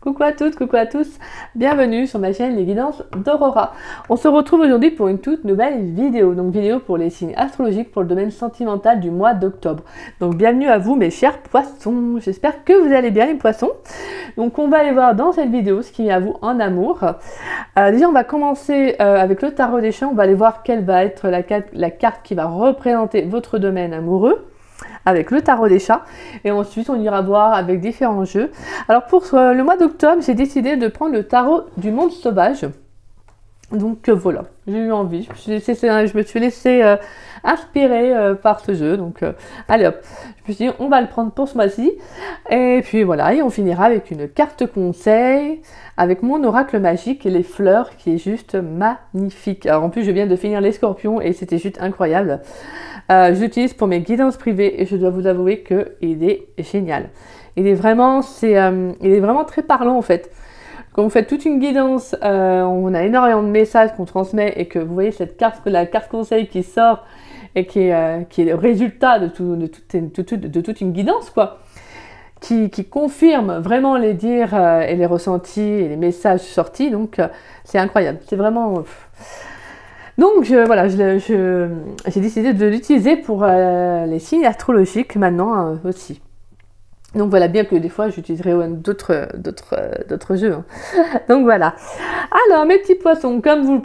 Coucou à toutes, coucou à tous, bienvenue sur ma chaîne Les Guidances d'Aurora. On se retrouve aujourd'hui pour une toute nouvelle vidéo, donc vidéo pour les signes astrologiques pour le domaine sentimental du mois d'octobre. Donc bienvenue à vous mes chers poissons, j'espère que vous allez bien les poissons. Donc on va aller voir dans cette vidéo ce qui vient à vous en amour. Déjà on va commencer avec le tarot des champs, on va aller voir quelle va être la carte qui va représenter votre domaine amoureux, avec le tarot des chats, et ensuite on ira voir avec différents jeux. Alors pour le mois d'octobre, j'ai décidé de prendre le tarot du monde sauvage. Donc voilà, j'ai eu envie, je me suis laissé inspirer par ce jeu, donc allez hop, je me suis dit on va le prendre pour ce mois-ci, et puis voilà, et on finira avec une carte conseil, avec mon oracle magique et les fleurs, qui est juste magnifique. Alors en plus je viens de finir les scorpions, et c'était juste incroyable. J'utilise pour mes guidances privées, et je dois vous avouer qu'il est génial. Il est vraiment très parlant en fait. Quand vous faites toute une guidance, on a énormément de messages qu'on transmet, et que vous voyez cette carte, la carte conseil qui sort et qui est le résultat de toute une guidance, quoi, qui confirme vraiment les dires et les ressentis et les messages sortis. Donc c'est incroyable, c'est vraiment... Donc voilà, j'ai décidé de l'utiliser pour les signes astrologiques maintenant aussi. Donc voilà, bien que des fois j'utiliserai d'autres jeux. Hein. Donc voilà. Alors mes petits poissons, comme vous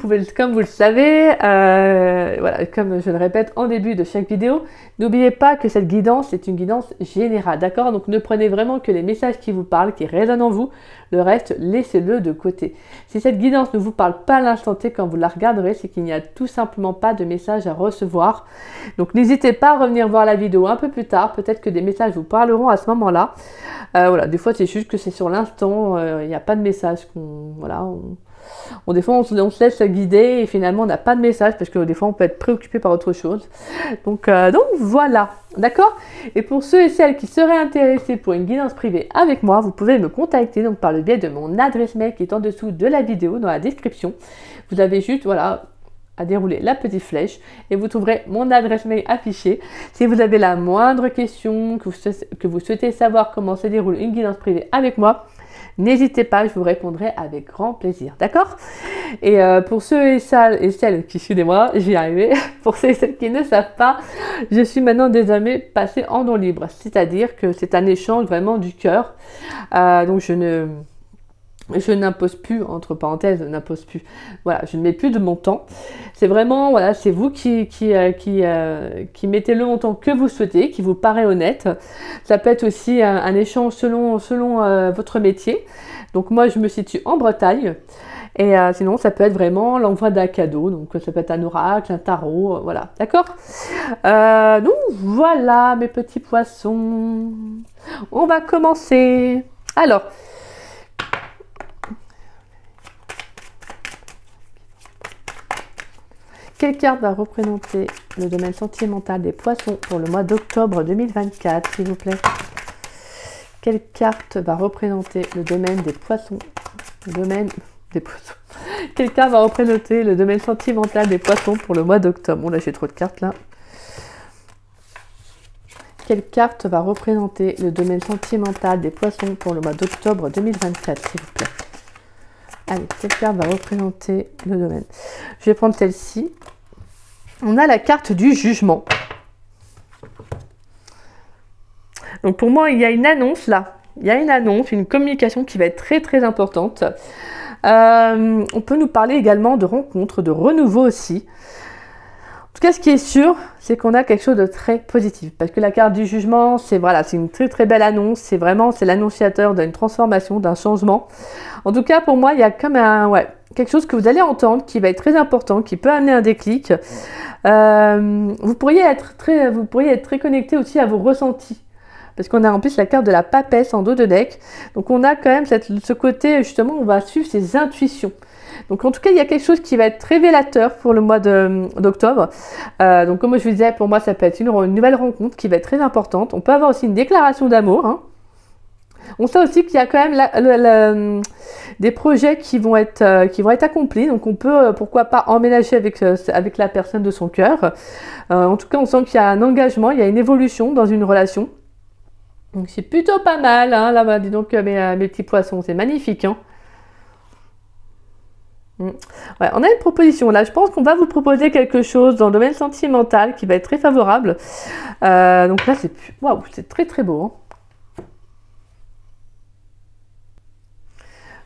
le savez, voilà, comme je le répète en début de chaque vidéo, n'oubliez pas que cette guidance est une guidance générale, d'accord? Donc ne prenez vraiment que les messages qui vous parlent, qui résonnent en vous. Le reste, laissez-le de côté. Si cette guidance ne vous parle pas à l'instant T quand vous la regarderez, c'est qu'il n'y a tout simplement pas de message à recevoir. Donc n'hésitez pas à revenir voir la vidéo un peu plus tard. Peut-être que des messages vous parleront à ce moment-là. Voilà, des fois c'est juste que c'est sur l'instant, il n'y a pas de message. Des fois on se laisse guider et finalement on n'a pas de message parce que des fois on peut être préoccupé par autre chose. Donc voilà, d'accord? Et pour ceux et celles qui seraient intéressés pour une guidance privée avec moi, vous pouvez me contacter donc par le biais de mon adresse mail qui est en dessous de la vidéo, dans la description. Vous avez juste, voilà, à dérouler la petite flèche et vous trouverez mon adresse mail affichée. Si vous avez la moindre question, que vous souhaitez savoir comment se déroule une guidance privée avec moi, n'hésitez pas, je vous répondrai avec grand plaisir, d'accord? Et pour ceux et celles qui, excusez-moi, j'y arrivais, pour ceux et celles qui ne savent pas, je suis maintenant désormais passée en don libre, c'est-à-dire que c'est un échange vraiment du cœur, donc je n'impose plus, entre parenthèses, voilà, je ne mets plus de montant. C'est vraiment, voilà, c'est vous qui mettez le montant que vous souhaitez, qui vous paraît honnête. Ça peut être aussi un échange selon votre métier. Donc moi, je me situe en Bretagne. Et sinon, ça peut être vraiment l'envoi d'un cadeau. Donc ça peut être un oracle, un tarot, voilà, d'accord? Donc voilà, mes petits poissons. On va commencer. Alors... quelle carte va représenter le domaine sentimental des poissons pour le mois d'octobre 2024, s'il vous plaît? Quelle carte va représenter le domaine des poissons? Quelle carte va représenter le domaine sentimental des poissons pour le mois d'octobre? Bon, là, j'ai trop de cartes, là. Quelle carte va représenter le domaine sentimental des poissons pour le mois d'octobre 2024, s'il vous plaît? Allez, quelle carte va représenter le domaine? Je vais prendre celle-ci. On a la carte du jugement. Donc pour moi, il y a une annonce là. Il y a une annonce, une communication qui va être très très importante. On peut nous parler également de rencontres, de renouveau aussi. En tout cas, ce qui est sûr, c'est qu'on a quelque chose de très positif. Parce que la carte du jugement, c'est voilà, c'est une très très belle annonce. C'est l'annonciateur d'une transformation, d'un changement. En tout cas, pour moi, il y a comme quelque chose que vous allez entendre qui va être très important, qui peut amener un déclic. Vous pourriez être très connecté aussi à vos ressentis. Parce qu'on a en plus la carte de la papesse en dos de deck. Donc on a quand même ce côté, justement, on va suivre ses intuitions. Donc en tout cas, il y a quelque chose qui va être révélateur pour le mois d'octobre. Donc comme je vous disais, pour moi, ça peut être une nouvelle rencontre qui va être très importante. On peut avoir aussi une déclaration d'amour. Hein. On sait aussi qu'il y a quand même des projets qui vont être accomplis. Donc on peut, pourquoi pas, emménager avec la personne de son cœur. En tout cas, on sent qu'il y a un engagement, il y a une évolution dans une relation. Donc c'est plutôt pas mal, hein, là, dis donc mes petits poissons, c'est magnifique, hein. Ouais, on a une proposition là, je pense qu'on va vous proposer quelque chose dans le domaine sentimental qui va être très favorable. Donc là c'est waouh, c'est très très beau, hein.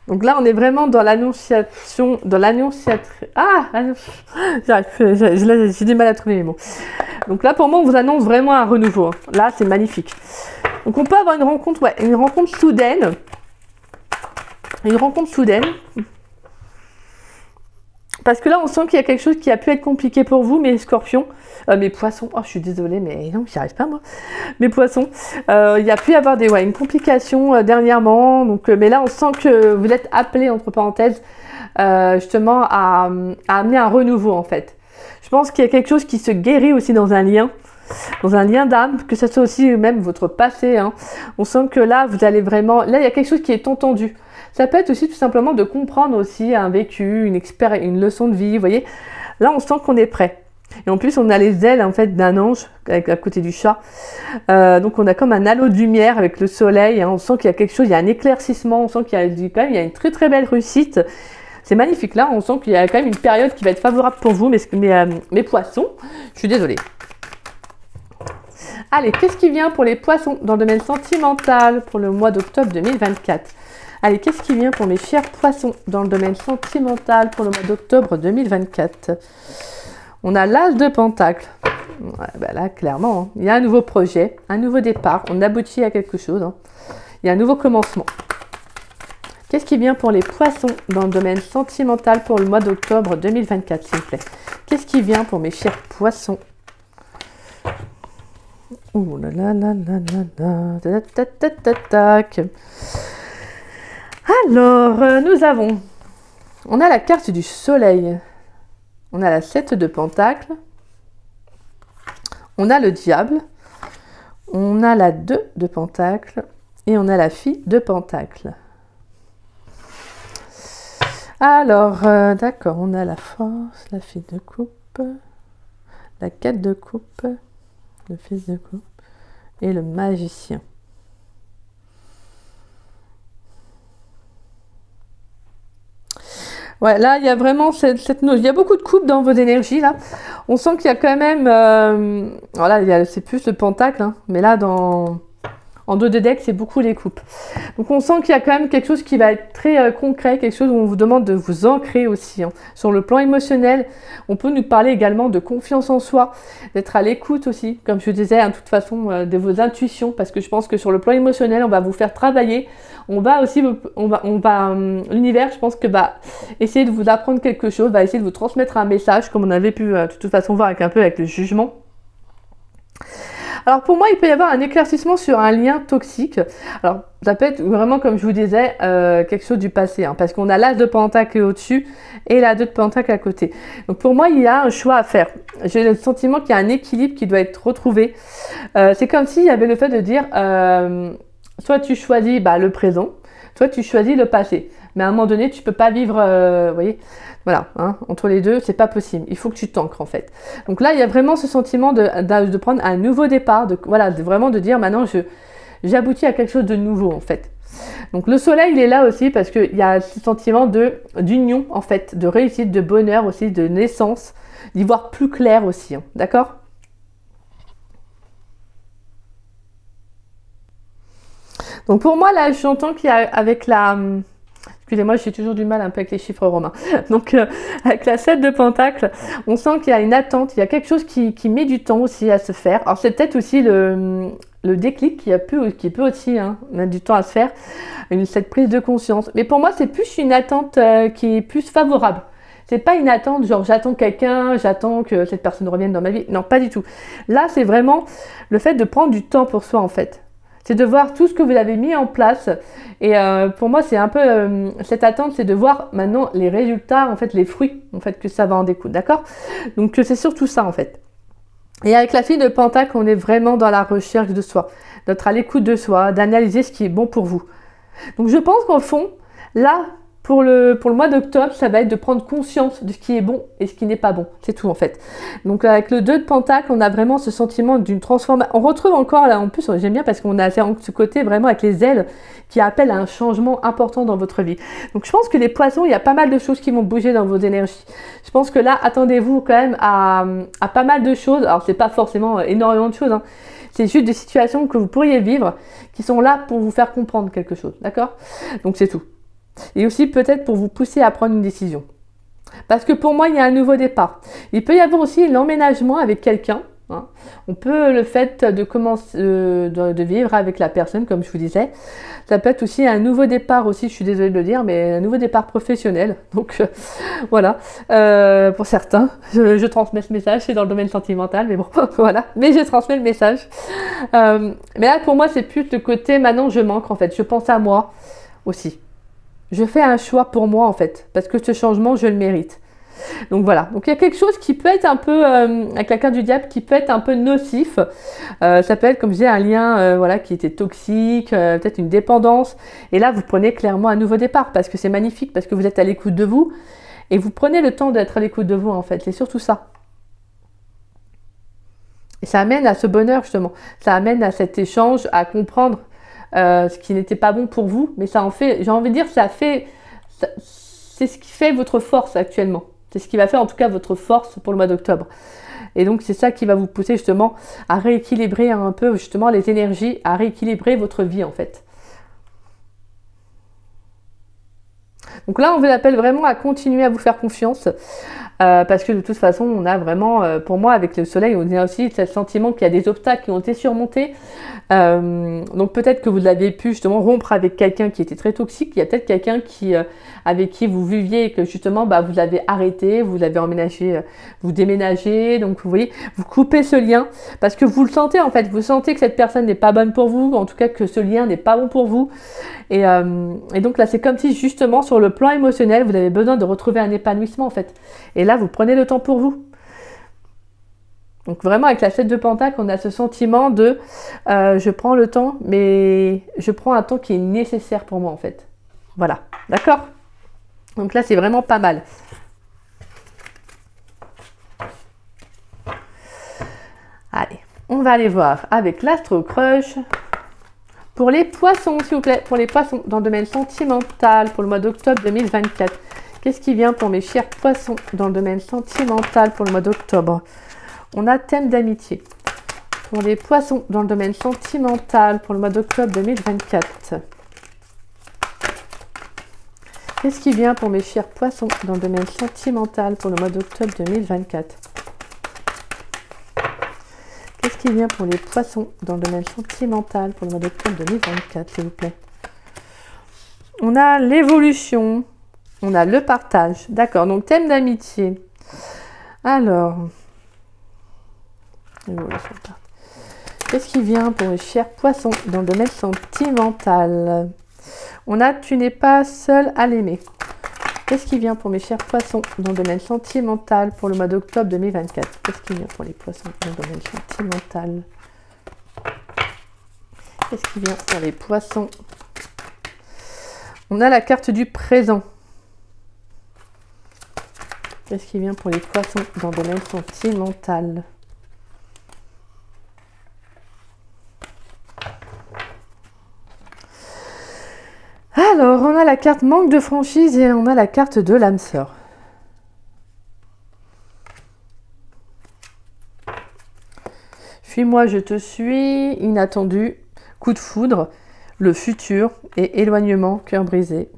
Donc là on est vraiment dans l'annonciation, j'ai du mal à trouver les mots. Donc là pour moi on vous annonce vraiment un renouveau, hein. Là c'est magnifique. Donc on peut avoir une rencontre, ouais, une rencontre soudaine. Une rencontre soudaine. Parce que là, on sent qu'il y a quelque chose qui a pu être compliqué pour vous, mes scorpions, mes poissons. Oh, je suis désolée, mais non, j'y arrive pas, moi. Mes poissons. Il y a pu y avoir une complication dernièrement. Donc, mais là, on sent que vous êtes appelés, entre parenthèses, justement, à amener un renouveau, en fait. Je pense qu'il y a quelque chose qui se guérit aussi dans un lien d'âme, que ce soit aussi même votre passé, hein. On sent que là, vous allez vraiment... Là, il y a quelque chose qui est entendu. Ça peut être aussi tout simplement de comprendre aussi un vécu, une leçon de vie, vous voyez. Là, on sent qu'on est prêt. Et en plus, on a les ailes en fait d'un ange à côté du chat. Donc, on a comme un halo de lumière avec le soleil, hein. On sent qu'il y a quelque chose, il y a un éclaircissement, on sent qu'il y a quand même, il y a une très très belle réussite. C'est magnifique. Là, on sent qu'il y a quand même une période qui va être favorable pour vous, mes poissons. Je suis désolée. Allez, qu'est-ce qui vient pour les poissons dans le domaine sentimental pour le mois d'octobre 2024? Allez, qu'est-ce qui vient pour mes chers poissons dans le domaine sentimental pour le mois d'octobre 2024? On a l'As de Pentacle. Ouais, bah là, clairement, hein, il y a un nouveau projet, un nouveau départ. On aboutit à quelque chose, hein. Il y a un nouveau commencement. Qu'est-ce qui vient pour les poissons dans le domaine sentimental pour le mois d'octobre 2024, s'il vous plaît? Qu'est-ce qui vient pour mes chers poissons? Ouh là là là là là là. Tac. Alors, on a la carte du soleil, on a la 7 de Pentacle, on a le diable, on a la 2 de Pentacle et on a la fille de Pentacle. Alors, d'accord, on a la force, la fille de coupe, la 4 de coupe, le fils de coupe et le magicien. Ouais, là, il y a vraiment cette note. Il y a beaucoup de coupes dans vos énergies, là. On sent qu'il y a quand même... voilà, c'est plus le pentacle, hein, mais là, en 2 de deck, c'est beaucoup les coupes. Donc, on sent qu'il y a quand même quelque chose qui va être très concret, quelque chose où on vous demande de vous ancrer aussi, hein. Sur le plan émotionnel, on peut nous parler également de confiance en soi, d'être à l'écoute aussi, comme je disais, hein, de toute façon, de vos intuitions, parce que je pense que sur le plan émotionnel, on va vous faire travailler. On va aussi, l'univers, je pense que essayer de vous apprendre quelque chose, va essayer de vous transmettre un message, comme on avait pu de toute façon voir avec le jugement. Alors pour moi, il peut y avoir un éclaircissement sur un lien toxique. Alors ça peut être vraiment, comme je vous disais, quelque chose du passé, hein, parce qu'on a l'As de Pentacle au-dessus et la 2 de Pentacle à côté. Donc pour moi, il y a un choix à faire. J'ai le sentiment qu'il y a un équilibre qui doit être retrouvé. C'est comme s'il y avait le fait de dire... soit tu choisis le présent, soit tu choisis le passé. Mais à un moment donné, tu peux pas vivre, vous voyez, voilà, hein, entre les deux, c'est pas possible. Il faut que tu t'ancres en fait. Donc là, il y a vraiment ce sentiment de prendre un nouveau départ, vraiment de dire maintenant, j'aboutis à quelque chose de nouveau en fait. Donc le soleil, il est là aussi parce qu'il y a ce sentiment d'union en fait, de réussite, de bonheur aussi, de naissance, d'y voir plus clair aussi, hein, d'accord ? Donc pour moi, là, j'entends qu'il y a avec la... Excusez-moi, j'ai toujours du mal un peu avec les chiffres romains. Donc avec la 7 de Pentacle, on sent qu'il y a une attente, il y a quelque chose qui met du temps aussi à se faire. Alors c'est peut-être aussi le déclic qui peut aussi mettre du temps à se faire, cette prise de conscience. Mais pour moi, c'est plus une attente qui est plus favorable. C'est pas une attente genre j'attends quelqu'un, j'attends que cette personne revienne dans ma vie. Non, pas du tout. Là, c'est vraiment le fait de prendre du temps pour soi en fait. C'est de voir tout ce que vous avez mis en place. Et pour moi, c'est un peu cette attente, c'est de voir maintenant les résultats, en fait, les fruits, en fait, que ça va en découdre, d'accord? Donc, c'est surtout ça, en fait. Et avec la fille de Pentacle, on est vraiment dans la recherche de soi, d'être à l'écoute de soi, d'analyser ce qui est bon pour vous. Donc, je pense qu'au fond, là, pour le mois d'octobre, ça va être de prendre conscience de ce qui est bon et ce qui n'est pas bon. C'est tout en fait. Donc avec le 2 de Pentacle, on a vraiment ce sentiment d'une transformation. On retrouve encore là, en plus, j'aime bien parce qu'on a ce côté vraiment avec les ailes qui appelle à un changement important dans votre vie. Donc je pense que les poissons, il y a pas mal de choses qui vont bouger dans vos énergies. Je pense que là, attendez-vous quand même à pas mal de choses. Alors c'est pas forcément énormément de choses, hein. C'est juste des situations que vous pourriez vivre qui sont là pour vous faire comprendre quelque chose. D'accord? Donc c'est tout. Et aussi peut-être pour vous pousser à prendre une décision. Parce que pour moi, il y a un nouveau départ. Il peut y avoir aussi l'emménagement avec quelqu'un. Hein. On peut le fait de commencer de vivre avec la personne, comme je vous disais. Ça peut être aussi un nouveau départ aussi, je suis désolée de le dire, mais un nouveau départ professionnel. Donc voilà, pour certains, je transmets ce message, c'est dans le domaine sentimental, mais bon, voilà. Mais je transmets le message. Mais là, pour moi, c'est plus le côté, maintenant, je manque en fait. Je pense à moi aussi. Je fais un choix pour moi en fait, parce que ce changement, je le mérite. Donc voilà, donc il y a quelque chose qui peut être un peu, avec la carte du diable, qui peut être un peu nocif. Ça peut être, comme je disais, un lien voilà, qui était toxique, peut-être une dépendance. Et là, vous prenez clairement un nouveau départ, parce que c'est magnifique, parce que vous êtes à l'écoute de vous. Et vous prenez le temps d'être à l'écoute de vous en fait, c'est surtout ça. Et ça amène à ce bonheur justement, ça amène à cet échange, à comprendre ce qui n'était pas bon pour vous, mais ça en fait, j'ai envie de dire, c'est ce qui fait votre force actuellement. C'est ce qui va faire en tout cas votre force pour le mois d'octobre. Et donc c'est ça qui va vous pousser justement à rééquilibrer un peu justement les énergies, à rééquilibrer votre vie en fait. Donc là on vous appelle vraiment à continuer à vous faire confiance. Parce que de toute façon, on a vraiment, pour moi, avec le soleil, on a aussi ce sentiment qu'il y a des obstacles qui ont été surmontés. Donc peut-être que vous avez pu justement rompre avec quelqu'un qui était très toxique. Il y a peut-être quelqu'un avec qui vous viviez et que justement, bah, vous avez arrêté, vous l'avez emménagé, vous déménagez. Donc vous voyez, vous coupez ce lien parce que vous le sentez en fait. Vous sentez que cette personne n'est pas bonne pour vous, en tout cas que ce lien n'est pas bon pour vous. Et donc là, c'est comme si justement sur le plan émotionnel, vous avez besoin de retrouver un épanouissement en fait. Et là, vous prenez le temps pour vous. Donc vraiment, avec la 7 de Pentacle, on a ce sentiment de je prends le temps, mais je prends un temps qui est nécessaire pour moi en fait. Voilà, d'accord? Donc là, c'est vraiment pas mal. Allez, on va aller voir avec l'Astro Crush. Pour les poissons, s'il vous plaît, pour les poissons dans le domaine sentimental pour le mois d'octobre 2024. Qu'est-ce qui vient pour mes chers poissons dans le domaine sentimental pour le mois d'octobre? On a thème d'amitié. Pour les poissons dans le domaine sentimental pour le mois d'octobre 2024. Qu'est-ce qui vient pour mes chers poissons dans le domaine sentimental pour le mois d'octobre 2024? Qu'est-ce qui vient pour les poissons dans le domaine sentimental pour le mois d'octobre 2024, s'il vous plaît? On a l'évolution. On a le partage. D'accord, donc thème d'amitié. Alors, qu'est-ce qui vient pour les chers poissons dans le domaine sentimental? On a tu n'es pas seul à l'aimer. Qu'est-ce qui vient pour mes chers poissons dans le domaine sentimental pour le mois d'octobre 2024? Qu'est-ce qui vient pour les poissons dans le domaine sentimental? Qu'est-ce qui vient pour les poissons? On a la carte du présent. Qu'est-ce qui vient pour les poissons dans le domaine sentimental? Alors, on a la carte manque de franchise et on a la carte de l'âme sœur. Fuis-moi, je te suis, inattendu, coup de foudre, le futur et éloignement, cœur brisé.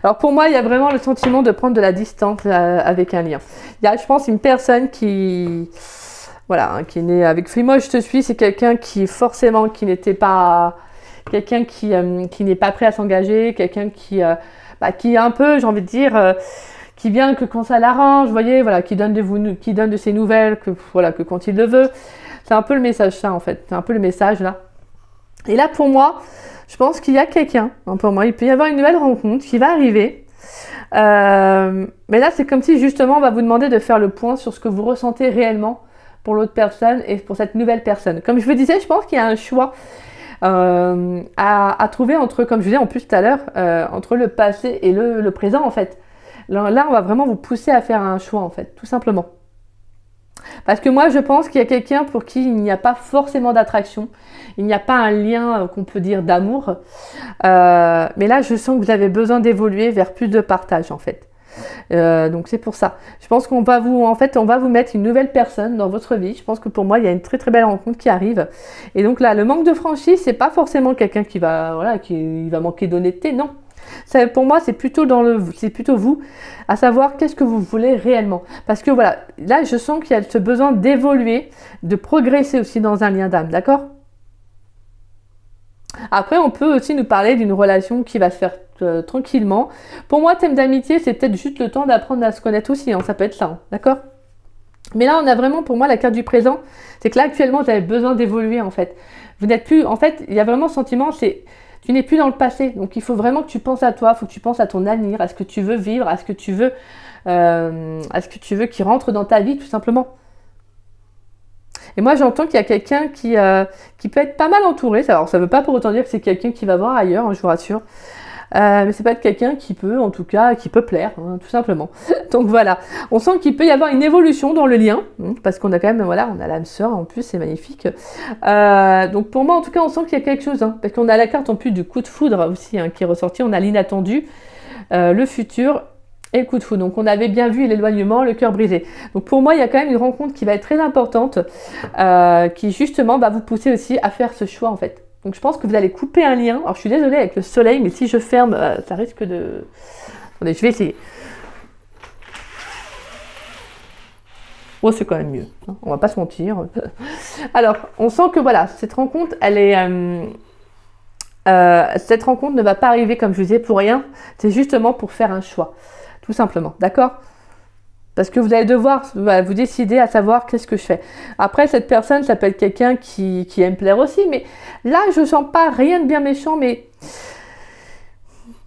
Alors pour moi, il y a vraiment le sentiment de prendre de la distance avec un lien. Il y a, je pense, une personne qui, voilà, hein, qui est née avec Fuis-moi, je te suis, c'est quelqu'un qui forcément, qui n'était pas, quelqu'un qui n'est pas prêt à s'engager, quelqu'un qui est un peu, j'ai envie de dire, qui vient que quand ça l'arrange, vous voyez, voilà, qui donne de ses nouvelles, que voilà, que quand il le veut. C'est un peu le message ça en fait, c'est un peu le message là. Et là pour moi, je pense qu'il y a quelqu'un, hein, pour moi, il peut y avoir une nouvelle rencontre qui va arriver. Mais là, c'est comme si justement, on va vous demander de faire le point sur ce que vous ressentez réellement pour l'autre personne et pour cette nouvelle personne. Comme je vous disais, je pense qu'il y a un choix. à trouver entre, comme je disais en plus tout à l'heure, entre le passé et le présent en fait. Là, on va vraiment vous pousser à faire un choix en fait, tout simplement. Parce que moi, je pense qu'il y a quelqu'un pour qui il n'y a pas forcément d'attraction, il n'y a pas un lien qu'on peut dire d'amour. Mais là, je sens que vous avez besoin d'évoluer vers plus de partage en fait. Donc c'est pour ça. Je pense qu'on va on va vous mettre une nouvelle personne dans votre vie. Je pense que pour moi, il y a une très très belle rencontre qui arrive. Et donc là, le manque de franchise, c'est pas forcément quelqu'un qui va, voilà, qui va manquer d'honnêteté, non. Ça, pour moi, c'est plutôt vous, à savoir qu'est-ce que vous voulez réellement. Parce que voilà, là, je sens qu'il y a ce besoin d'évoluer, de progresser aussi dans un lien d'âme, d'accord? Après, on peut aussi nous parler d'une relation qui va se faire tranquillement. Pour moi, thème d'amitié, c'est peut-être juste le temps d'apprendre à se connaître aussi, hein, ça peut être ça, hein, d'accord? Mais là, on a vraiment, pour moi, la carte du présent, c'est que là, actuellement, vous avez besoin d'évoluer, en fait. Vous n'êtes plus, en fait, il y a vraiment ce sentiment, tu n'es plus dans le passé, donc il faut vraiment que tu penses à toi, il faut que tu penses à ton avenir, à ce que tu veux vivre, à ce que tu veux qui rentre dans ta vie, tout simplement. Et moi, j'entends qu'il y a quelqu'un qui peut être pas mal entouré. Alors, ça ne veut pas pour autant dire que c'est quelqu'un qui va voir ailleurs, hein, je vous rassure. Mais c'est pas être quelqu'un qui peut, en tout cas, qui peut plaire, hein, tout simplement. Donc voilà, on sent qu'il peut y avoir une évolution dans le lien, parce qu'on a quand même, voilà, on a l'âme sœur, en plus, c'est magnifique. Donc pour moi, en tout cas, on sent qu'il y a quelque chose, hein, parce qu'on a la carte en plus du coup de foudre aussi, hein, qui est ressorti, on a l'inattendu, le futur et le coup de foudre. Donc on avait bien vu l'éloignement, le cœur brisé. Donc pour moi, il y a quand même une rencontre qui va être très importante, qui justement va vous pousser aussi à faire ce choix, en fait. Donc je pense que vous allez couper un lien. Alors je suis désolée avec le soleil, mais si je ferme, ça risque de... Attendez, je vais essayer. Oh, c'est quand même mieux, hein, on va pas se mentir. Alors, on sent que voilà, cette rencontre, cette rencontre ne va pas arriver, comme je vous disais, pour rien. C'est justement pour faire un choix, tout simplement, d'accord ? Parce que vous allez devoir vous décider à savoir qu'est-ce que je fais. Après, cette personne, ça peut être quelqu'un qui aime plaire aussi. Mais là, je ne sens pas rien de bien méchant. Mais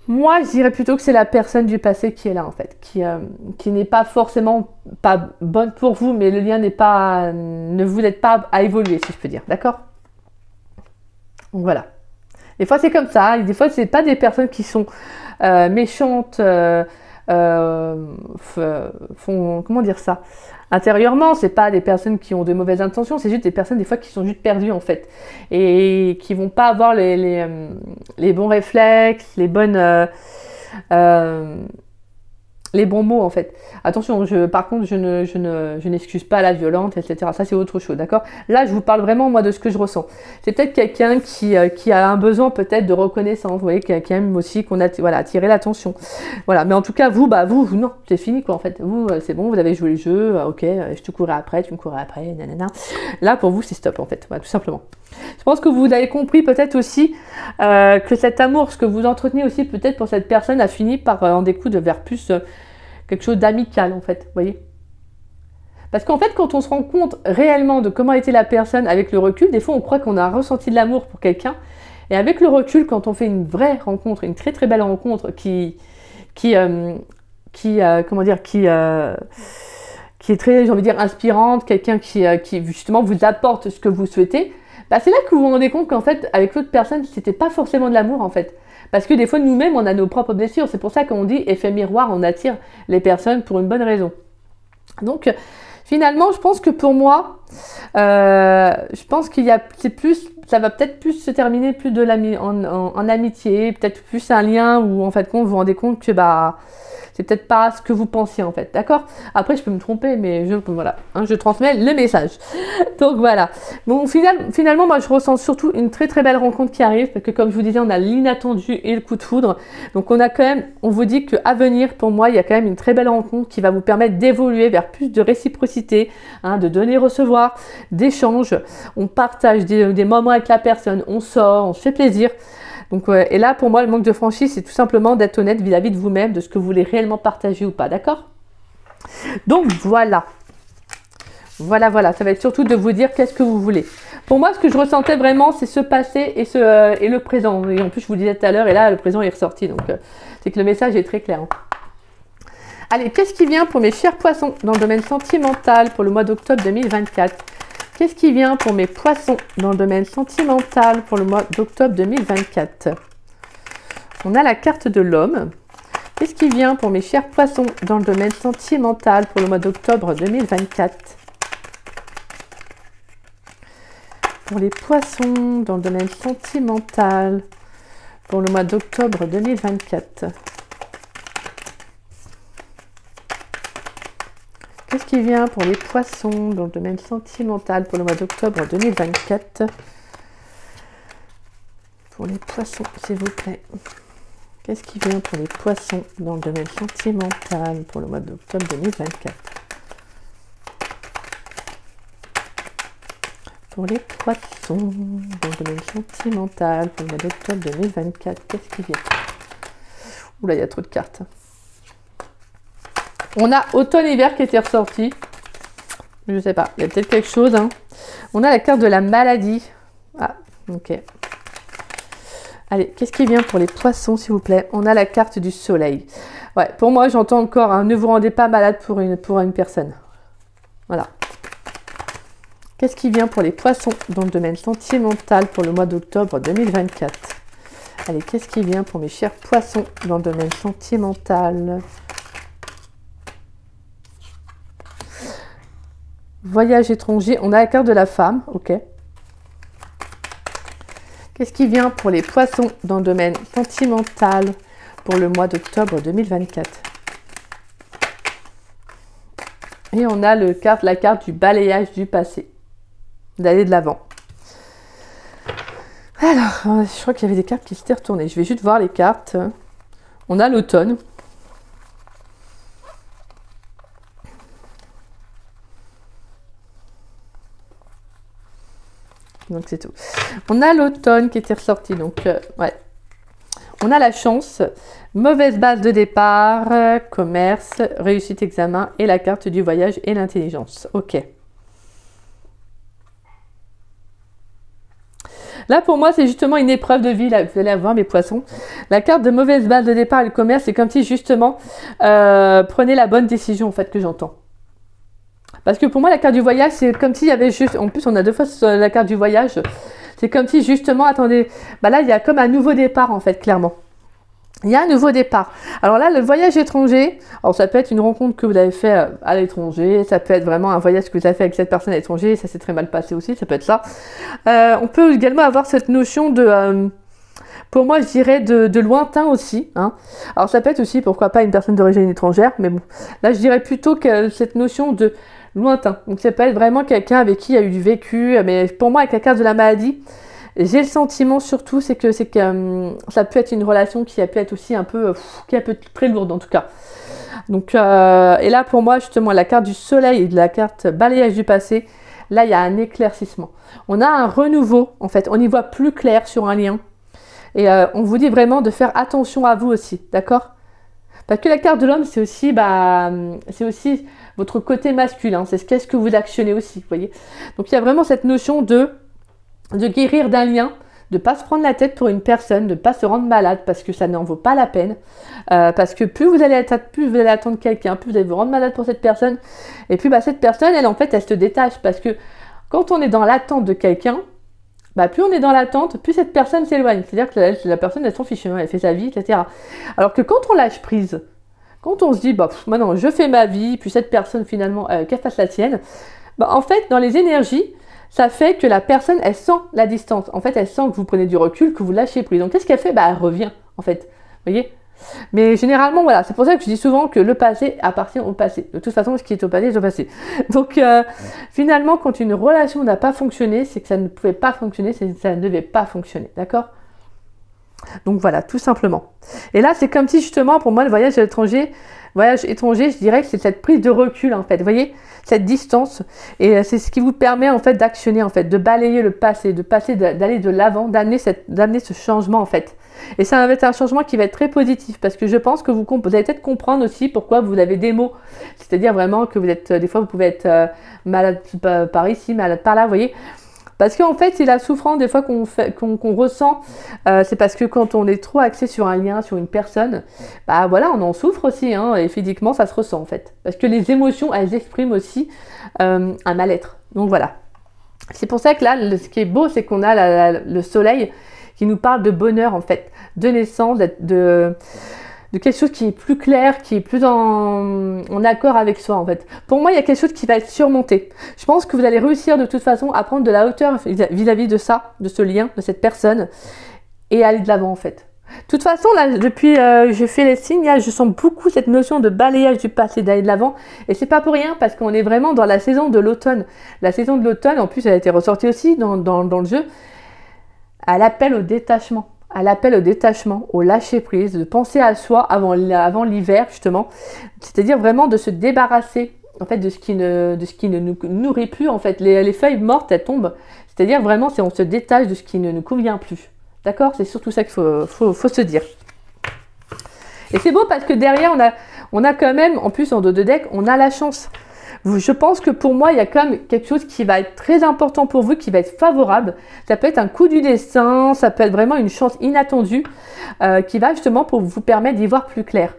moi, je dirais plutôt que c'est la personne du passé qui est là, en fait. Qui n'est pas forcément pas bonne pour vous. Mais le lien ne vous aide pas à évoluer, si je peux dire. D'accord ? Donc voilà. Des fois, c'est comme ça. Des fois, ce n'est pas des personnes qui sont méchantes. Comment dire ça, intérieurement, c'est pas des personnes qui ont de mauvaises intentions, c'est juste des personnes des fois qui sont juste perdues en fait et qui vont pas avoir les bons réflexes, les bons mots en fait. Attention, par contre, je n'excuse pas la violente, etc. Ça, c'est autre chose, d'accord? Là, je vous parle vraiment, moi, de ce que je ressens. C'est peut-être quelqu'un qui a un besoin peut-être de reconnaissance, vous voyez, qui aime aussi qu'on a voilà, attiré l'attention. Voilà, mais en tout cas, vous, non, c'est fini, quoi, en fait. Vous, c'est bon, vous avez joué le jeu, ok, je te courais après, tu me courais après, nanana. Là, pour vous, c'est stop, en fait, voilà, tout simplement. Je pense que vous avez compris peut-être aussi que cet amour, ce que vous entretenez aussi peut-être pour cette personne a fini par en découdre vers plus quelque chose d'amical en fait, vous voyez. Parce qu'en fait, quand on se rend compte réellement de comment était la personne avec le recul, des fois on croit qu'on a ressenti de l'amour pour quelqu'un. Et avec le recul, quand on fait une vraie rencontre, une très très belle rencontre qui est très, j'ai envie de dire, inspirante, quelqu'un qui justement vous apporte ce que vous souhaitez, bah c'est là que vous vous rendez compte qu'en fait, avec l'autre personne, c'était pas forcément de l'amour en fait. Parce que des fois, nous-mêmes, on a nos propres blessures. C'est pour ça qu'on dit effet miroir, on attire les personnes pour une bonne raison. Donc, finalement, je pense que pour moi, je pense qu'il y a, ça va peut-être plus se terminer plus en amitié, peut-être plus un lien où en fait, vous vous rendez compte que bah c'est peut-être pas ce que vous pensiez en fait, d'accord? Après, je peux me tromper, mais voilà, hein, je transmets le message. Donc voilà. Bon, finalement, moi, je ressens surtout une très très belle rencontre qui arrive, parce que comme je vous disais, on a l'inattendu et le coup de foudre. Donc on a quand même, on vous dit qu'à venir, pour moi, il y a quand même une très belle rencontre qui va vous permettre d'évoluer vers plus de réciprocité, hein, de donner, recevoir, d'échanges. On partage des moments avec la personne, on sort, on se fait plaisir. Donc, et là, pour moi, le manque de franchise, c'est tout simplement d'être honnête vis-à-vis de vous-même, de ce que vous voulez réellement partager ou pas, d'accord? Donc, voilà. Voilà, ça va être surtout de vous dire qu'est-ce que vous voulez. Pour moi, ce que je ressentais vraiment, c'est ce passé et le présent. Et en plus, je vous le disais tout à l'heure, et là, le présent est ressorti. Donc, c'est que le message est très clair. Hein. Allez, qu'est-ce qui vient pour mes chers poissons dans le domaine sentimental pour le mois d'octobre 2024? Qu'est-ce qui vient pour mes poissons dans le domaine sentimental pour le mois d'octobre 2024? On a la carte de l'homme. Qu'est-ce qui vient pour mes chers poissons dans le domaine sentimental pour le mois d'octobre 2024? Pour les poissons dans le domaine sentimental pour le mois d'octobre 2024. Qu'est-ce qui vient pour les poissons dans le domaine sentimental pour le mois d'octobre 2024? Pour les poissons, s'il vous plaît. Qu'est-ce qui vient pour les poissons dans le domaine sentimental pour le mois d'octobre 2024? Pour les poissons dans le domaine sentimental pour le mois d'octobre 2024, qu'est-ce qui vient? Oula, il y a trop de cartes. On a automne-hiver qui était ressorti. Je sais pas, il y a peut-être quelque chose. Hein. On a la carte de la maladie. Ah, ok. Allez, qu'est-ce qui vient pour les poissons, s'il vous plaît? On a la carte du soleil. Ouais, pour moi, j'entends encore, hein, ne vous rendez pas malade pour une personne. Voilà. Qu'est-ce qui vient pour les poissons dans le domaine sentimental pour le mois d'octobre 2024? Allez, qu'est-ce qui vient pour mes chers poissons dans le domaine sentimental? Voyage étranger, on a la carte de la femme, ok. Qu'est-ce qui vient pour les poissons dans le domaine sentimental pour le mois d'octobre 2024? Et on a la carte du balayage du passé, d'aller de l'avant. Alors, je crois qu'il y avait des cartes qui s'étaient retournées. Je vais juste voir les cartes. On a l'automne. Donc c'est tout. On a l'automne qui était ressorti, donc ouais. On a la chance, mauvaise base de départ, commerce, réussite examen et la carte du voyage et l'intelligence. Ok. Là pour moi c'est justement une épreuve de vie, là, vous allez avoir mes poissons. La carte de mauvaise base de départ et le commerce, c'est comme si justement prenez la bonne décision en fait que j'entends. Parce que pour moi, la carte du voyage, c'est comme s'il y avait juste... En plus, on a deux fois la carte du voyage. C'est comme si, justement, attendez... Bah là, il y a comme un nouveau départ, en fait, clairement. Il y a un nouveau départ. Alors là, le voyage étranger, alors ça peut être une rencontre que vous avez fait à l'étranger. Ça peut être vraiment un voyage que vous avez fait avec cette personne à l'étranger. Ça s'est très mal passé aussi, ça peut être ça. On peut également avoir cette notion de... pour moi, je dirais de lointain aussi. Hein. Alors ça peut être aussi, pourquoi pas, une personne d'origine étrangère. Mais bon, là, je dirais plutôt que cette notion de... lointain. Donc ça peut être vraiment quelqu'un avec qui il y a eu du vécu, mais pour moi avec la carte de la maladie, j'ai le sentiment surtout c'est que ça peut être une relation qui a pu être aussi un peu qui a pu être très lourde en tout cas. Donc et là pour moi justement la carte du soleil et de la carte balayage du passé, là il y a un éclaircissement. On a un renouveau en fait, on y voit plus clair sur un lien et on vous dit vraiment de faire attention à vous aussi, d'accord? Parce que la carte de l'homme, c'est aussi votre côté masculin. C'est qu'est-ce que vous actionnez aussi, vous voyez. Donc, il y a vraiment cette notion de guérir d'un lien, de ne pas se prendre la tête pour une personne, de ne pas se rendre malade parce que ça n'en vaut pas la peine. Parce que plus vous allez attendre quelqu'un, plus vous allez vous rendre malade pour cette personne. Et puis, cette personne, elle, en fait, elle se détache. Parce que quand on est dans l'attente de quelqu'un, plus on est dans l'attente, plus cette personne s'éloigne. C'est-à-dire que la personne, elle s'en fiche, elle fait sa vie, etc. Alors que quand on lâche prise, quand on se dit, maintenant je fais ma vie, puis cette personne finalement, qu'elle fasse la sienne, en fait, dans les énergies, ça fait que la personne, elle sent la distance. En fait, elle sent que vous prenez du recul, que vous lâchez prise. Donc, qu'est-ce qu'elle fait? Elle revient, en fait. Vous voyez? Mais généralement, voilà, c'est pour ça que je dis souvent que le passé appartient au passé. De toute façon, ce qui est au passé est au passé. Donc, finalement, quand une relation n'a pas fonctionné, c'est que ça ne pouvait pas fonctionner, c'est que ça ne devait pas fonctionner. D'accord? Donc, voilà, tout simplement. Et là, c'est comme si, justement, pour moi, le voyage étranger, je dirais que c'est cette prise de recul, en fait. Vous voyez? Cette distance. Et c'est ce qui vous permet, en fait, d'actionner, en fait, de balayer le passé, d'aller de l'avant, d'amener ce changement, en fait. Et ça va être un changement qui va être très positif parce que je pense que vous allez peut-être comprendre aussi pourquoi vous avez des mots. C'est-à-dire vraiment que vous êtes, des fois vous pouvez être malade par ici, malade par là, vous voyez. Parce qu'en fait, c'est la souffrance des fois qu'on ressent, c'est parce que quand on est trop axé sur un lien, sur une personne, voilà, on en souffre aussi, hein, et physiquement ça se ressent en fait. Parce que les émotions, elles expriment aussi un mal-être. Donc voilà. C'est pour ça que là, ce qui est beau, c'est qu'on a le soleil qui nous parle de bonheur, en fait, de naissance, de quelque chose qui est plus clair, qui est plus en accord avec soi, en fait. Pour moi, il y a quelque chose qui va être surmonté. Je pense que vous allez réussir de toute façon à prendre de la hauteur vis-à-vis de ça, de ce lien, de cette personne, et aller de l'avant, en fait. De toute façon, là, depuis j'ai fait les signes, là, je sens beaucoup cette notion de balayage du passé, d'aller de l'avant. Et c'est pas pour rien, parce qu'on est vraiment dans la saison de l'automne. La saison de l'automne, en plus, elle a été ressortie aussi dans le jeu. Elle appelle au détachement. Elle appelle au détachement, au lâcher-prise, de penser à soi avant l'hiver, justement. C'est-à-dire vraiment de se débarrasser, en fait, de ce qui ne nous nourrit plus, en fait. Les feuilles mortes, elles tombent. C'est-à-dire vraiment, on se détache de ce qui ne nous convient plus. D'accord? C'est surtout ça qu'il faut se dire. Et c'est beau parce que derrière, on a quand même, en plus en dos de deck, on a la chance. Je pense que pour moi, il y a quand même quelque chose qui va être très important pour vous, qui va être favorable. Ça peut être un coup du destin, ça peut être vraiment une chance inattendue qui va justement pour vous permettre d'y voir plus clair.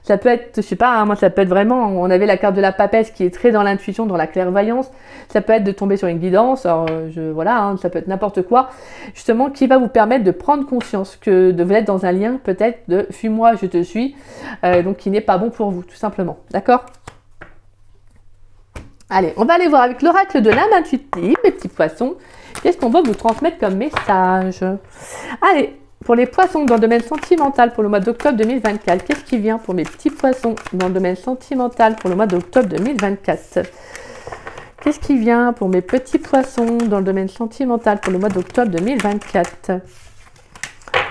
Ça peut être, je sais pas, hein, moi ça peut être vraiment, on avait la carte de la papesse qui est très dans l'intuition, dans la clairvoyance. Ça peut être de tomber sur une guidance, alors voilà, hein, ça peut être n'importe quoi, justement, qui va vous permettre de prendre conscience que de vous être dans un lien peut-être de « fuis-moi, je te suis », donc qui n'est pas bon pour vous, tout simplement, d'accord? Allez, on va aller voir avec l'oracle de l'âme intuitive, les petits poissons. Qu'est-ce qu'on va vous transmettre comme message? Allez, pour les poissons dans le domaine sentimental pour le mois d'octobre 2024, qu'est-ce qui vient pour mes petits poissons dans le domaine sentimental pour le mois d'octobre 2024? Qu'est-ce qui vient pour mes petits poissons dans le domaine sentimental pour le mois d'octobre 2024?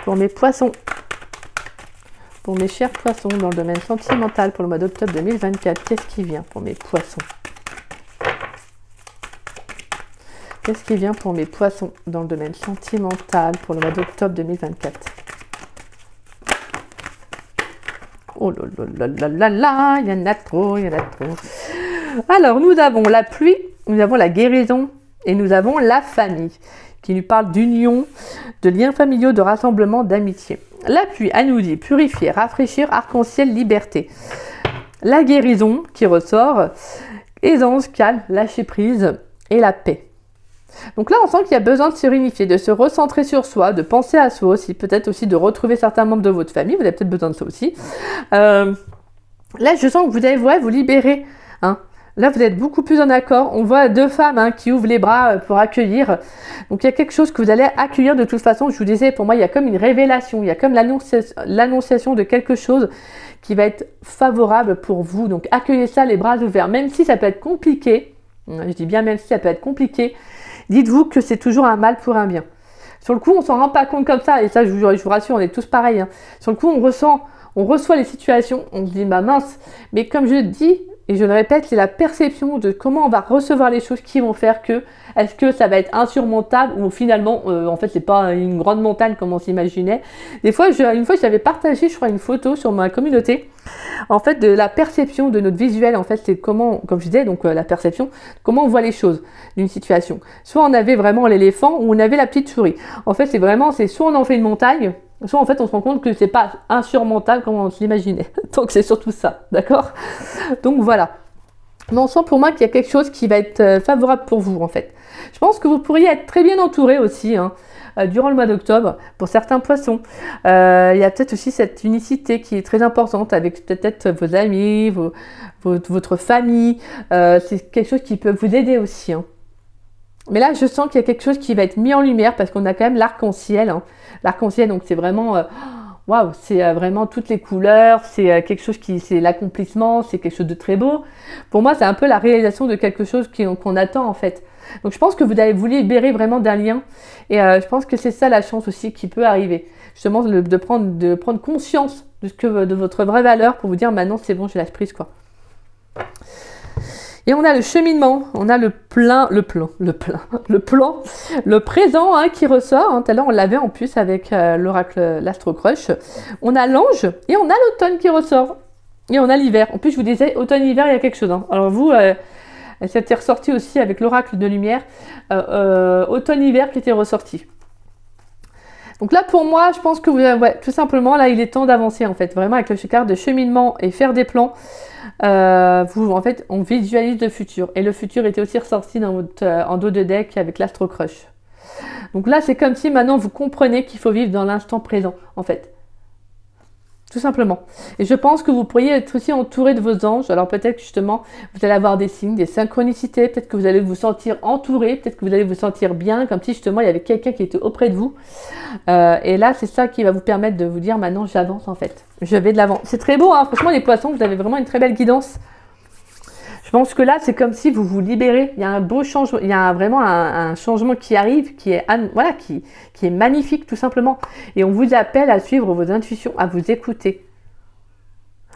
Pour mes poissons, pour mes chers poissons dans le domaine sentimental pour le mois d'octobre 2024, qu'est-ce qui vient pour mes poissons? Qu'est-ce qui vient pour mes poissons dans le domaine sentimental pour le mois d'octobre 2024? Oh là là là là là, il y en a trop, il y en a trop. Alors, nous avons la pluie, nous avons la guérison et nous avons la famille qui nous parle d'union, de liens familiaux, de rassemblement, d'amitié. La pluie, elle nous dit purifier, rafraîchir, arc-en-ciel, liberté. La guérison qui ressort, aisance, calme, lâcher prise et la paix. Donc là, on sent qu'il y a besoin de se réunifier, de se recentrer sur soi, de penser à soi aussi, peut-être aussi de retrouver certains membres de votre famille, vous avez peut-être besoin de ça aussi. Là, je sens que vous allez vous libérer. Hein. Là, vous êtes beaucoup plus en accord. On voit deux femmes qui ouvrent les bras pour accueillir. Donc, il y a quelque chose que vous allez accueillir de toute façon. Je vous disais, pour moi, il y a comme une révélation, il y a comme l'annonciation de quelque chose qui va être favorable pour vous. Donc, accueillez ça les bras ouverts, même si ça peut être compliqué. Je dis bien même si ça peut être compliqué. Dites-vous que c'est toujours un mal pour un bien. Sur le coup, on s'en rend pas compte comme ça, et ça, je vous rassure, on est tous pareils. Hein. Sur le coup, on reçoit les situations, on se dit, bah mince, mais comme je le dis, et je le répète, c'est la perception de comment on va recevoir les choses qui vont faire que, est-ce que ça va être insurmontable, ou finalement, en fait, c'est pas une grande montagne comme on s'imaginait. Des fois, une fois, j'avais partagé, je crois, une photo sur ma communauté, en fait, de la perception de notre visuel, en fait, c'est comment, comme je disais, donc la perception, comment on voit les choses d'une situation. Soit on avait vraiment l'éléphant, ou on avait la petite souris. En fait, c'est soit on en fait une montagne, soit en fait on se rend compte que c'est pas insurmontable comme on s'imaginait. Donc c'est surtout ça, d'accord? Donc voilà. Mais on sent pour moi qu'il y a quelque chose qui va être favorable pour vous en fait. Je pense que vous pourriez être très bien entouré aussi, durant le mois d'octobre, pour certains poissons. Il y a peut-être aussi cette unicité qui est très importante avec peut-être vos amis, votre famille. C'est quelque chose qui peut vous aider aussi. Mais là, je sens qu'il y a quelque chose qui va être mis en lumière parce qu'on a quand même l'arc-en-ciel. L'arc-en-ciel, donc c'est vraiment... waouh, c'est vraiment toutes les couleurs, c'est quelque chose c'est l'accomplissement, c'est quelque chose de très beau. Pour moi, c'est un peu la réalisation de quelque chose qu'on attend en fait. Donc je pense que vous allez vous libérer vraiment d'un lien. Et je pense que c'est ça la chance aussi qui peut arriver. Justement, de prendre conscience de votre vraie valeur pour vous dire maintenant c'est bon, je lâche prise quoi. Et on a le cheminement, on a le présent qui ressort. Tout à l'heure, on l'avait en plus avec l'oracle l'Astro Crush. On a l'ange et on a l'automne qui ressort. Et on a l'hiver. En plus, je vous disais, automne-hiver, il y a quelque chose. Alors vous, c'était ressorti aussi avec l'oracle de lumière, automne-hiver qui était ressorti. Donc là, pour moi, je pense que vous, ouais, tout simplement, là, il est temps d'avancer, en fait. Vraiment, avec le carte de cheminement et faire des plans, en fait, on visualise le futur. Et le futur était aussi ressorti dans votre, en dos de deck avec l'Astro Crush. Donc là, c'est comme si maintenant, vous comprenez qu'il faut vivre dans l'instant présent, en fait. Tout simplement. Et je pense que vous pourriez être aussi entouré de vos anges. Alors peut-être que justement, vous allez avoir des signes, des synchronicités. Peut-être que vous allez vous sentir entouré. Peut-être que vous allez vous sentir bien, comme si justement il y avait quelqu'un qui était auprès de vous. Et là, c'est ça qui va vous permettre de vous dire, maintenant j'avance en fait. Je vais de l'avant. C'est très beau, hein. Franchement, les poissons, vous avez vraiment une très belle guidance. Je pense que là, c'est comme si vous vous libérez. Il y a un beau changement, il y a vraiment un changement qui arrive, qui est, voilà, qui est magnifique tout simplement. Et on vous appelle à suivre vos intuitions, à vous écouter.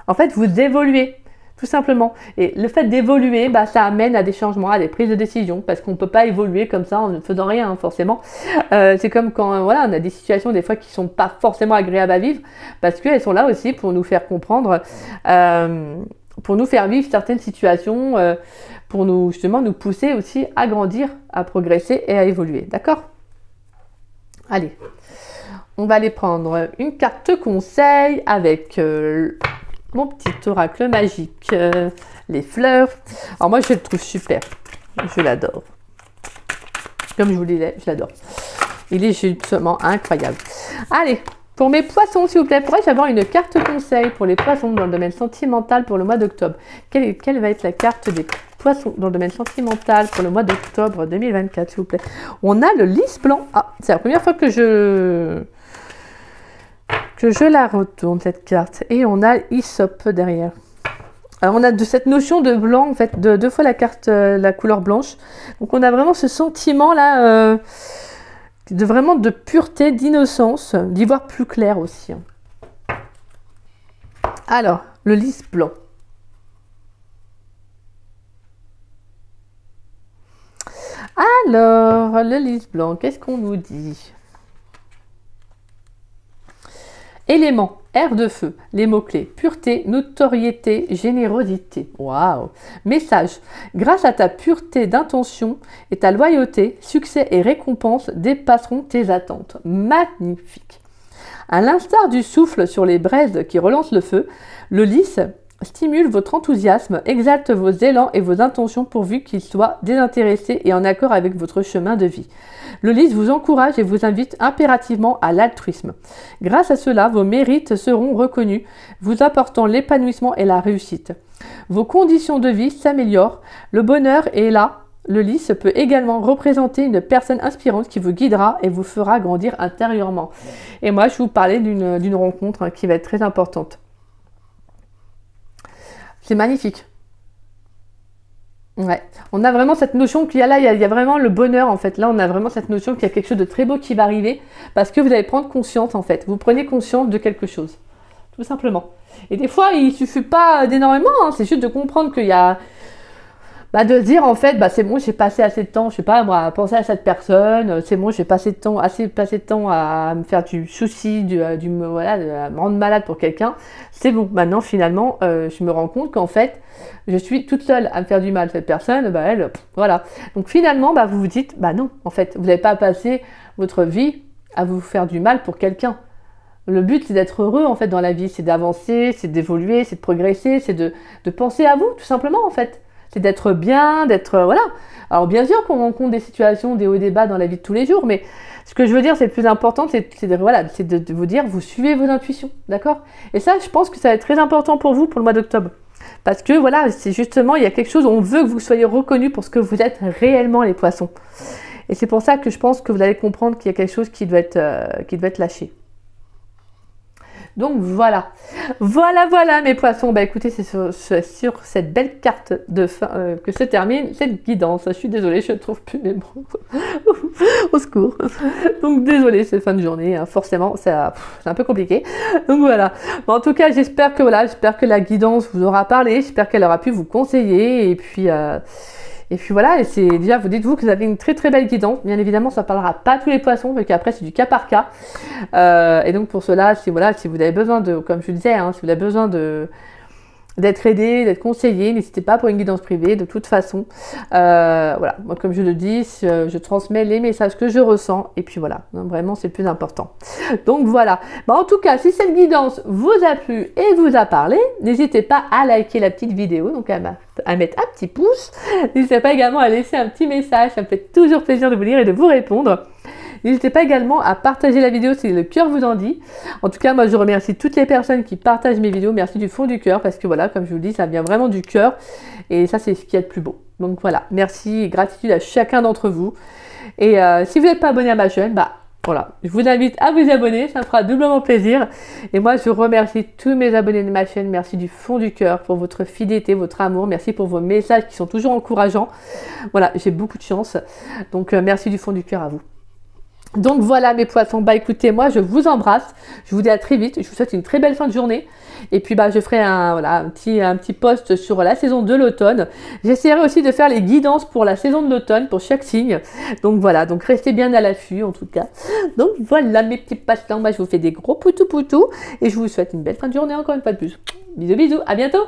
En fait, vous évoluez, tout simplement. Et le fait d'évoluer, bah, ça amène à des changements, à des prises de décision, parce qu'on ne peut pas évoluer comme ça en ne faisant rien, hein, forcément. C'est comme quand voilà, on a des situations des fois qui ne sont pas forcément agréables à vivre, parce qu'elles sont là aussi pour nous faire comprendre... pour nous faire vivre certaines situations, pour nous justement nous pousser aussi à grandir, à progresser et à évoluer. D'accord? Allez, on va aller prendre une carte conseil avec mon petit oracle magique, les fleurs. Alors moi, je le trouve super, je l'adore. Comme je vous le disais, je l'adore. Il est justement incroyable. Allez, pour mes poissons, s'il vous plaît, pourrais-je avoir une carte conseil pour les poissons dans le domaine sentimental pour le mois d'octobre? Quelle va être la carte des poissons dans le domaine sentimental pour le mois d'octobre 2024, s'il vous plaît? On a le lys blanc. Ah, c'est la première fois que je la retourne, cette carte. Et on a Hyssop derrière. Alors, on a de cette notion de blanc, en fait, de deux fois la carte, la couleur blanche. Donc, on a vraiment ce sentiment-là... vraiment de pureté, d'innocence, d'y voir plus clair aussi. Alors, le lys blanc. Alors, le lys blanc, qu'est-ce qu'on nous dit? Éléments, air de feu, les mots-clés, pureté, notoriété, générosité. Waouh! Message, grâce à ta pureté d'intention et ta loyauté, succès et récompenses dépasseront tes attentes. Magnifique! À l'instar du souffle sur les braises qui relance le feu, le lys stimule votre enthousiasme, exalte vos élans et vos intentions pourvu qu'ils soient désintéressés et en accord avec votre chemin de vie. Le lys vous encourage et vous invite impérativement à l'altruisme. Grâce à cela, vos mérites seront reconnus, vous apportant l'épanouissement et la réussite. Vos conditions de vie s'améliorent, le bonheur est là. Le lys peut également représenter une personne inspirante qui vous guidera et vous fera grandir intérieurement. Et moi, je vous parlais d'une rencontre qui va être très importante. C'est magnifique. Ouais, on a vraiment cette notion qu'il y a là, il y a vraiment le bonheur en fait. Là, on a vraiment cette notion qu'il y a quelque chose de très beau qui va arriver parce que vous allez prendre conscience en fait. Vous prenez conscience de quelque chose, tout simplement. Et des fois, il suffit pas d'énormément, hein, c'est juste de comprendre qu'il y a... Bah, de se dire en fait, bah, c'est bon, j'ai passé assez de temps, je sais pas moi, à penser à cette personne, c'est bon, j'ai passé assez de temps à me faire du souci, voilà, à me rendre malade pour quelqu'un. C'est bon, maintenant finalement, je me rends compte qu'en fait, je suis toute seule à me faire du mal. Cette personne, bah elle, voilà. Donc finalement, bah, vous vous dites, bah non, en fait, vous n'avez pas passé votre vie à vous faire du mal pour quelqu'un. Le but, c'est d'être heureux en fait dans la vie, c'est d'avancer, c'est d'évoluer, c'est de progresser, c'est de penser à vous, tout simplement en fait. C'est d'être bien, d'être... voilà. Alors bien sûr qu'on rencontre des situations, des hauts et des bas dans la vie de tous les jours, mais ce que je veux dire, c'est le plus important, c'est de vous dire, vous suivez vos intuitions, d'accord? Et ça, je pense que ça va être très important pour vous pour le mois d'octobre. Parce que voilà, c'est justement, il y a quelque chose, on veut que vous soyez reconnus pour ce que vous êtes réellement les poissons. Et c'est pour ça que je pense que vous allez comprendre qu'il y a quelque chose qui doit être lâché. Donc voilà, voilà mes poissons. Bah écoutez, c'est sur cette belle carte de fin que se termine cette guidance. Je suis désolée, je ne trouve plus mes mots. Au secours. Donc désolée, c'est fin de journée, hein. Forcément, c'est un peu compliqué. Donc voilà. Bon, en tout cas, j'espère que la guidance vous aura parlé, j'espère qu'elle aura pu vous conseiller. Et puis voilà, et c'est déjà, vous dites-vous que vous avez une très très belle guidance. Bien évidemment, ça ne parlera pas à tous les poissons, parce qu'après c'est du cas par cas. Et donc pour cela, si vous avez besoin de, comme je disais, hein, si vous avez besoin d'être aidé, d'être conseillé. N'hésitez pas pour une guidance privée, de toute façon. Voilà, moi comme je le dis, je transmets les messages que je ressens, et puis voilà, vraiment c'est le plus important. Donc voilà, en tout cas, si cette guidance vous a plu et vous a parlé, n'hésitez pas à liker la petite vidéo, donc à mettre un petit pouce. N'hésitez pas également à laisser un petit message, ça me fait toujours plaisir de vous lire et de vous répondre. N'hésitez pas également à partager la vidéo si le cœur vous en dit. En tout cas, moi je remercie toutes les personnes qui partagent mes vidéos. Merci du fond du cœur parce que voilà, comme je vous le dis, ça vient vraiment du cœur. Et ça, c'est ce qu'il y a de plus beau. Donc voilà, merci et gratitude à chacun d'entre vous. Et si vous n'êtes pas abonné à ma chaîne, voilà, je vous invite à vous abonner, ça me fera doublement plaisir. Et moi, je remercie tous mes abonnés de ma chaîne. Merci du fond du cœur pour votre fidélité, votre amour. Merci pour vos messages qui sont toujours encourageants. Voilà, j'ai beaucoup de chance. Donc, merci du fond du cœur à vous. Donc voilà mes poissons, écoutez, moi je vous embrasse, je vous dis à très vite, je vous souhaite une très belle fin de journée, et puis je ferai un petit post sur la saison de l'automne. J'essaierai aussi de faire les guidances pour la saison de l'automne, pour chaque signe, donc voilà, donc restez bien à l'affût en tout cas. Donc voilà mes petits poissons, je vous fais des gros poutous, et je vous souhaite une belle fin de journée encore une fois de plus. Bisous bisous, à bientôt.